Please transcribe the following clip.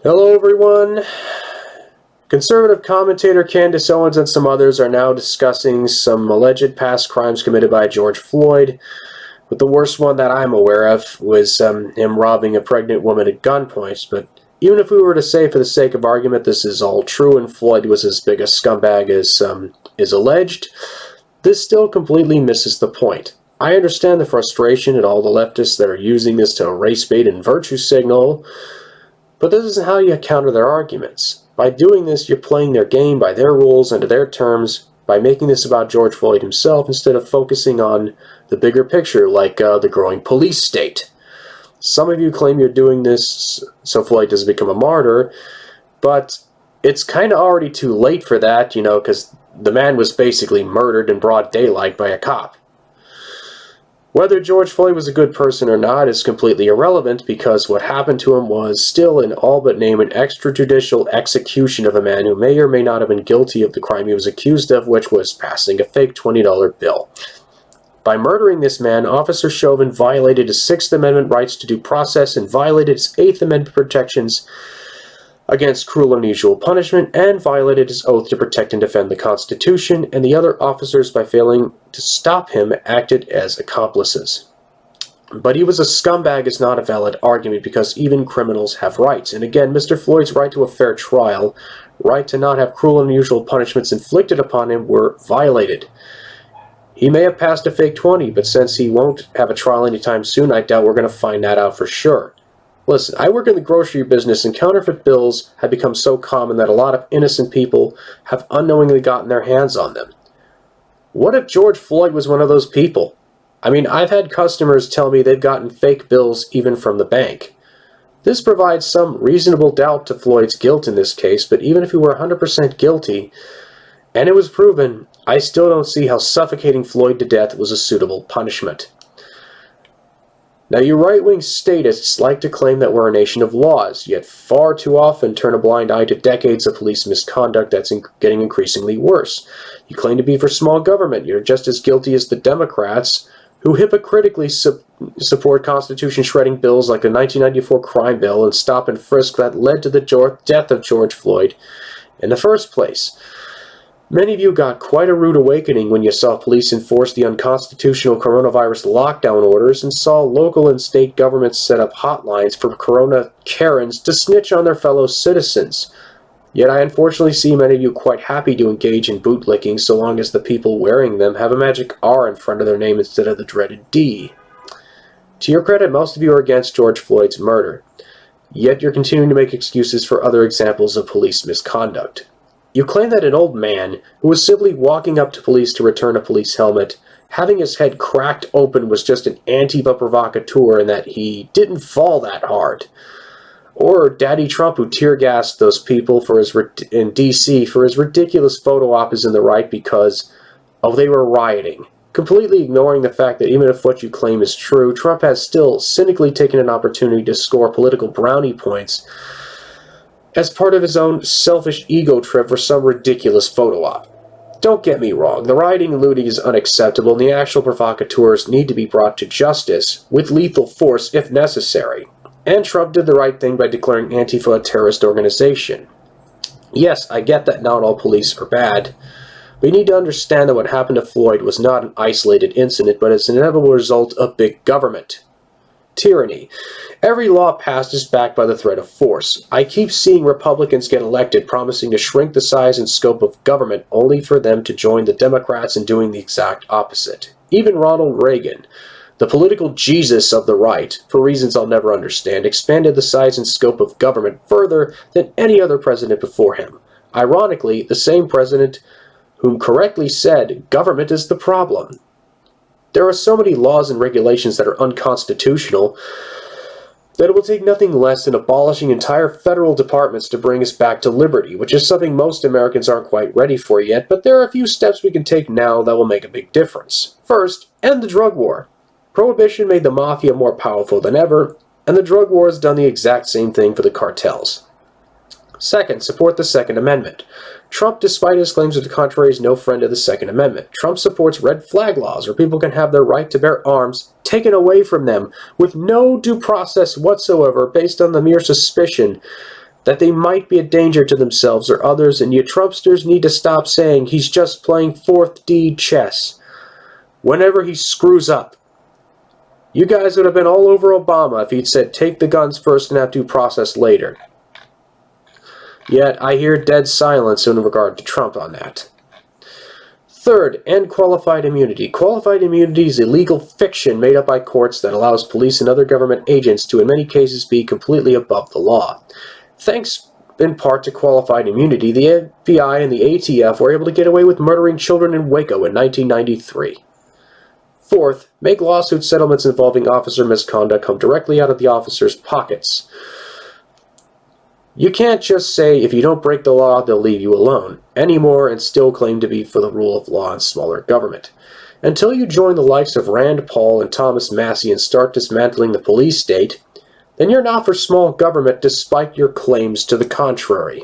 Hello everyone. Conservative commentator Candace Owens and some others are now discussing some alleged past crimes committed by George Floyd, but the worst one that I'm aware of was him robbing a pregnant woman at gunpoint. But even if we were to say for the sake of argument this is all true and Floyd was as big a scumbag as is alleged, this still completely misses the point. I understand the frustration at all the leftists that are using this to race bait and virtue signal, but this isn't how you counter their arguments. By doing this, you're playing their game by their rules and to their terms by making this about George Floyd himself instead of focusing on the bigger picture, like the growing police state. Some of you claim you're doing this so Floyd doesn't become a martyr, but it's kind of already too late for that, because the man was basically murdered in broad daylight by a cop. Whether George Floyd was a good person or not is completely irrelevant because what happened to him was still in all but name an extrajudicial execution of a man who may or may not have been guilty of the crime he was accused of, which was passing a fake $20 bill. By murdering this man, Officer Chauvin violated his Sixth Amendment rights to due process and violated his Eighth Amendment protections against cruel and unusual punishment, and violated his oath to protect and defend the Constitution, and the other officers, by failing to stop him, acted as accomplices. But he was a scumbag is not a valid argument because even criminals have rights. And again, Mr. Floyd's right to a fair trial, right to not have cruel and unusual punishments inflicted upon him were violated. He may have passed a fake 20, but since he won't have a trial anytime soon, I doubt we're going to find that out for sure. Listen, I work in the grocery business, and counterfeit bills have become so common that a lot of innocent people have unknowingly gotten their hands on them. What if George Floyd was one of those people? I mean, I've had customers tell me they've gotten fake bills even from the bank. This provides some reasonable doubt to Floyd's guilt in this case, but even if he were 100% guilty, and it was proven, I still don't see how suffocating Floyd to death was a suitable punishment. Now, you right-wing statists like to claim that we're a nation of laws, yet far too often turn a blind eye to decades of police misconduct that's getting increasingly worse. You claim to be for small government. You're just as guilty as the Democrats, who hypocritically support Constitution-shredding bills like the 1994 crime bill and stop and frisk that led to the death of George Floyd in the first place. Many of you got quite a rude awakening when you saw police enforce the unconstitutional coronavirus lockdown orders and saw local and state governments set up hotlines for Corona Karens to snitch on their fellow citizens. Yet I unfortunately see many of you quite happy to engage in bootlicking so long as the people wearing them have a magic R in front of their name instead of the dreaded D. To your credit, most of you are against George Floyd's murder. Yet you're continuing to make excuses for other examples of police misconduct. You claim that an old man who was simply walking up to police to return a police helmet, having his head cracked open, was just an Antifa provocateur and that he didn't fall that hard. Or Daddy Trump, who tear-gassed those people in D.C. for his ridiculous photo op, is in the right because, they were rioting. Completely ignoring the fact that even if what you claim is true, Trump has still cynically taken an opportunity to score political brownie points as part of his own selfish ego trip for some ridiculous photo op. Don't get me wrong, the rioting and looting is unacceptable and the actual provocateurs need to be brought to justice, with lethal force if necessary. And Trump did the right thing by declaring Antifa a terrorist organization. Yes, I get that not all police are bad, but you need to understand that what happened to Floyd was not an isolated incident, but is an inevitable result of big government. Tyranny. Every law passed is backed by the threat of force. I keep seeing Republicans get elected promising to shrink the size and scope of government only for them to join the Democrats in doing the exact opposite. Even Ronald Reagan, the political Jesus of the right, for reasons I'll never understand, expanded the size and scope of government further than any other president before him. Ironically, the same president whom correctly said government is the problem. There are so many laws and regulations that are unconstitutional that it will take nothing less than abolishing entire federal departments to bring us back to liberty, which is something most Americans aren't quite ready for yet, but there are a few steps we can take now that will make a big difference. First, end the drug war. Prohibition made the mafia more powerful than ever, and the drug war has done the exact same thing for the cartels. Second, support the Second Amendment. Trump, despite his claims to the contrary, is no friend of the Second Amendment. Trump supports red flag laws where people can have their right to bear arms taken away from them with no due process whatsoever based on the mere suspicion that they might be a danger to themselves or others, and you Trumpsters need to stop saying he's just playing 4th D chess whenever he screws up. You guys would have been all over Obama if he'd said take the guns first and have due process later. Yet I hear dead silence in regard to Trump on that. Third, end qualified immunity. Qualified immunity is a legal fiction made up by courts that allows police and other government agents to in many cases be completely above the law. Thanks in part to qualified immunity, the FBI and the ATF were able to get away with murdering children in Waco in 1993. Fourth, make lawsuit settlements involving officer misconduct come directly out of the officers' pockets. You can't just say if you don't break the law, they'll leave you alone anymore and still claim to be for the rule of law and smaller government. Until you join the likes of Rand Paul and Thomas Massie and start dismantling the police state, then you're not for small government despite your claims to the contrary.